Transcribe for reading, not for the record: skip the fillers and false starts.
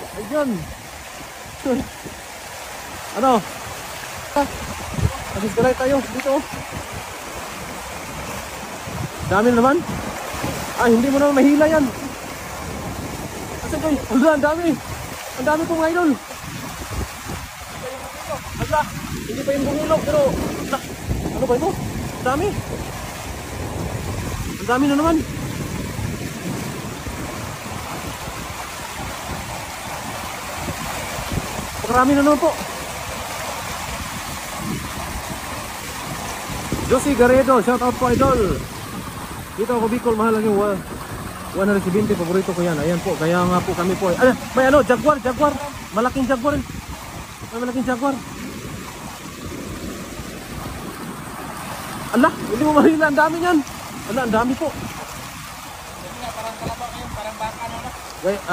Ayun. Ano? Mag-isgalay tayo dito. Dami na naman. Hindi mo naman mahila yan. Kasi ko, ang dami. Ang dami po mga idol. Hala, hindi pa yung bumilog pero ano ba ito? Ang dami. Ang dami na naman. Marami na naman po. Josie Garedo, shout out po idol. Dito ako Bicol, mahal lang yung 170, paborito ko yan. Ayan po, kaya nga po kami po. May ano, Jaguar. Malaking Jaguar. May malaking Jaguar. Ala, hindi mo mahila, ang dami niyan. Ala, ang dami po. Parang kalaba ngayon, parang baka na.